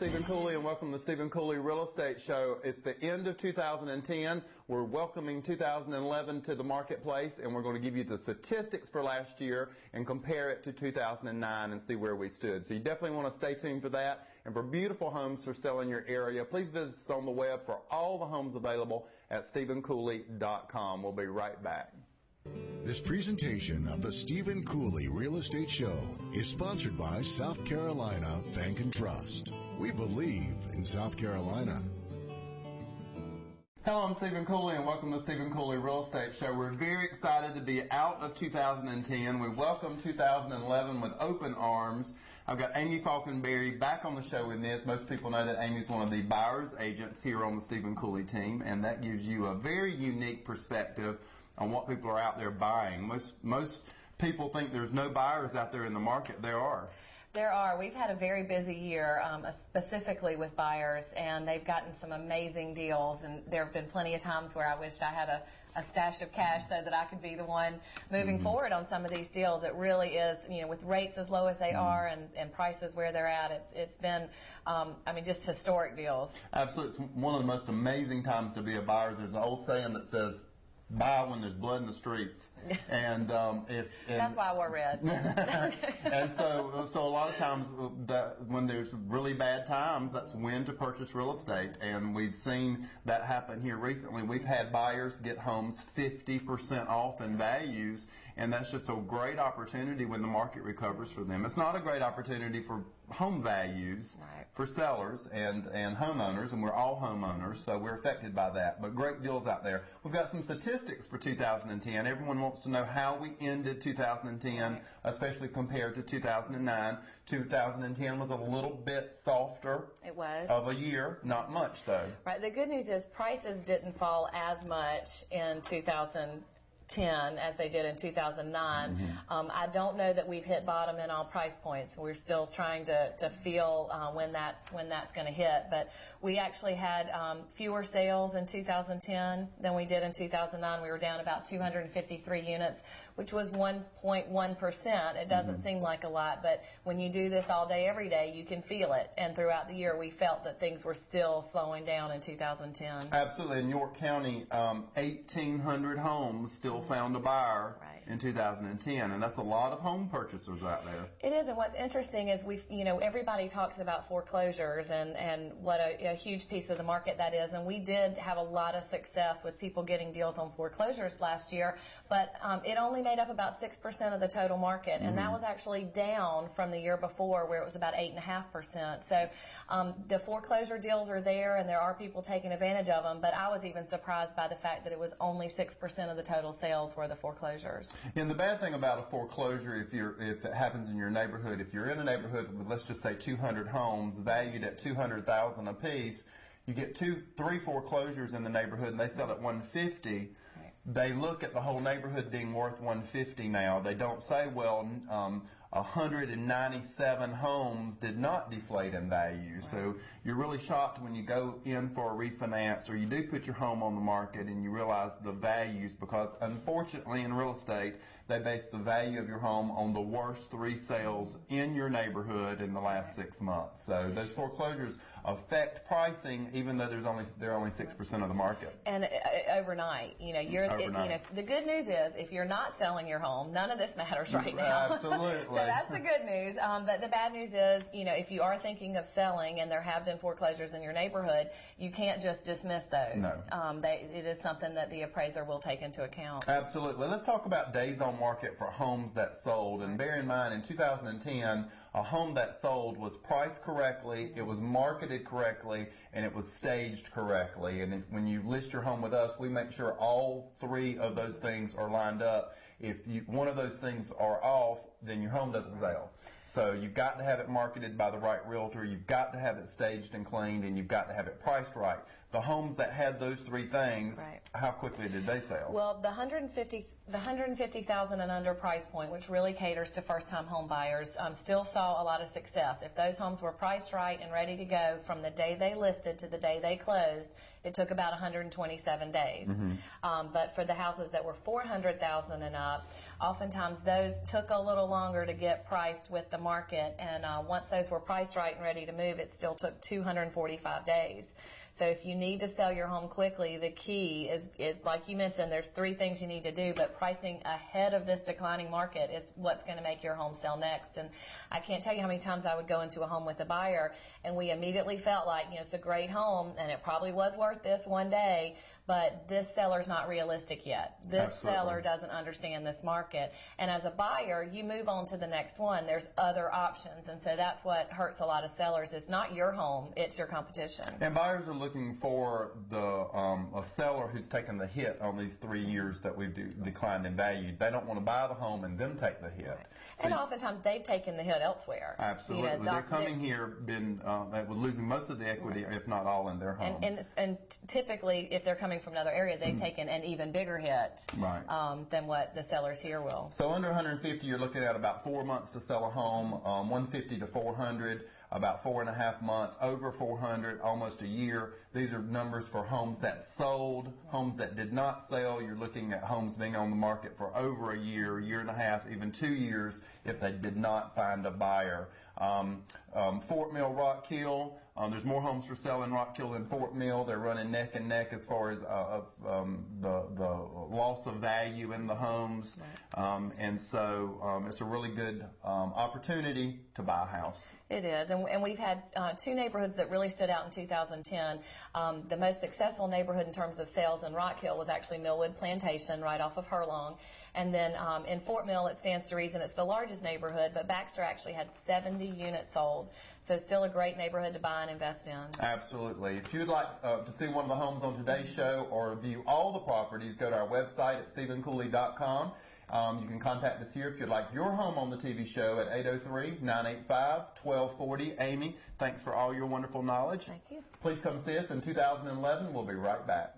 Stephen Cooley, and welcome to the Stephen Cooley Real Estate Show. It's the end of 2010. We're welcoming 2011 to the marketplace, and we're going to give you the statistics for last year and compare it to 2009 and see where we stood. So you definitely want to stay tuned for that. And for beautiful homes for sale in your area, please visit us on the web for all the homes available at StephenCooley.com. We'll be right back. This presentation of the Stephen Cooley Real Estate Show is sponsored by South Carolina Bank and Trust. We believe in South Carolina. Hello, I'm Stephen Cooley, and welcome to the Stephen Cooley Real Estate Show. We're very excited to be out of 2010. We welcome 2011 with open arms. I've got Amy Falconberry back on the show with me. As most people know that Amy's one of the buyer's agents here on the Stephen Cooley team, and that gives you a very unique perspective on what people are out there buying. Most people think there's no buyers out there in the market. There are. There are. We've had a very busy year, specifically with buyers, and they've gotten some amazing deals. And there have been plenty of times where I wish I had a stash of cash so that I could be the one moving forward on some of these deals. It really is, you know, with rates as low as they are and prices where they're at, it's been, I mean, just historic deals. Absolutely. It's one of the most amazing times to be a buyer. There's an old saying that says, buy when there's blood in the streets, and that's why I wore red. And so a lot of times when there's really bad times, that's when to purchase real estate, and we've seen that happen here recently. We've had buyers get homes 50% off in values, and that's just a great opportunity when the market recovers for them. It's not a great opportunity for home values for sellers and homeowners, and we're all homeowners, so we're affected by that. But great deals out there. We've got some statistics for 2010. Everyone wants to know how we ended 2010, especially compared to 2009. 2010 was a little bit softer. It was. Of a year. Not much, though. Right. The good news is prices didn't fall as much in 2010 as they did in 2009. I don't know that we've hit bottom in all price points. We're still trying to feel when that's going to hit. But we actually had fewer sales in 2010 than we did in 2009. We were down about 253 units, which was 1.1%. It doesn't seem like a lot, but when you do this all day, every day, you can feel it. And throughout the year, we felt that things were still slowing down in 2010. Absolutely. In York County, 1,800 homes still found a buyer in 2010, and that's a lot of home purchasers out there. It is, and what's interesting is everybody talks about foreclosures and what a huge piece of the market that is, and we did have a lot of success with people getting deals on foreclosures last year, but it only made up about 6% of the total market, and that was actually down from the year before where it was about 8.5%. So the foreclosure deals are there, and there are people taking advantage of them, but I was even surprised by the fact that it was only 6% of the total sales were the foreclosures. And the bad thing about a foreclosure, if it happens in your neighborhood, if you're in a neighborhood with, let's just say, 200 homes valued at $200,000 a piece, you get 2-3 foreclosures in the neighborhood, and they sell at $150,000. They look at the whole neighborhood being worth $150,000 now. They don't say, well, 197 homes did not deflate in value. So you're really shocked when you go in for a refinance or you do put your home on the market and you realize the values, because unfortunately in real estate they base the value of your home on the worst 3 sales in your neighborhood in the last 6 months. So those foreclosures affect pricing even though they're only 6% of the market. And overnight, the good news is if you're not selling your home, none of this matters right now. Absolutely. So that's the good news. But the bad news is, if you are thinking of selling and there have been foreclosures in your neighborhood, you can't just dismiss those. No. It is something that the appraiser will take into account. Absolutely. Let's talk about days on market for homes that sold. And bear in mind, in 2010, a home that sold was priced correctly, it was marketed correctly, and it was staged correctly. And when you list your home with us, we make sure all 3 of those things are lined up. If one of those things are off, then your home doesn't sell. So you've got to have it marketed by the right realtor, you've got to have it staged and cleaned, and you've got to have it priced right. The homes that had those 3 things, how quickly did they sell? Well, the $150,000 and under price point, which really caters to first-time home buyers, still saw a lot of success. If those homes were priced right and ready to go from the day they listed to the day they closed, it took about 127 days. But for the houses that were 400,000 and up, oftentimes those took a little longer to get priced with the market, and once those were priced right and ready to move, it still took 245 days. So if you need to sell your home quickly, the key is like you mentioned, there's 3 things you need to do, but pricing ahead of this declining market is what's going to make your home sell next. And I can't tell you how many times I would go into a home with a buyer, and we immediately felt like, it's a great home, and it probably was worth this one day, but this seller's not realistic yet. This seller doesn't understand this market. And as a buyer, you move on to the next one. There's other options. And so that's what hurts a lot of sellers. It's not your home, it's your competition. And buyers are looking for a seller who's taken the hit on these 3 years that we've declined in value. They don't want to buy the home and then take the hit. So and oftentimes they've taken the hit elsewhere. Absolutely. They're coming here, losing most of the equity, if not all, in their home. And typically, if they're coming from another area, they've taken an even bigger hit than what the sellers here will. So under 150, you're looking at about 4 months to sell a home, 150 to 400, about 4.5 months, over 400, almost a year. These are numbers for homes that sold, homes that did not sell. You're looking at homes being on the market for over a year and a half, even 2 years if they did not find a buyer. Fort Mill, Rock Hill, there's more homes for sale in Rock Hill than Fort Mill. They're running neck and neck as far as the loss of value in the homes. And so it's a really good opportunity to buy a house. It is, and we've had 2 neighborhoods that really stood out in 2010. The most successful neighborhood in terms of sales in Rock Hill was actually Millwood Plantation, right off of Hurlong. And then in Fort Mill, it stands to reason it's the largest neighborhood, but Baxter actually had 70 units sold. So it's still a great neighborhood to buy and invest in. Absolutely. If you'd like to see one of the homes on today's show or view all the properties, go to our website at StephenCooley.com. You can contact us here if you'd like your home on the TV show at 803-985-1240. Amy, thanks for all your wonderful knowledge. Thank you. Please come see us in 2011. We'll be right back.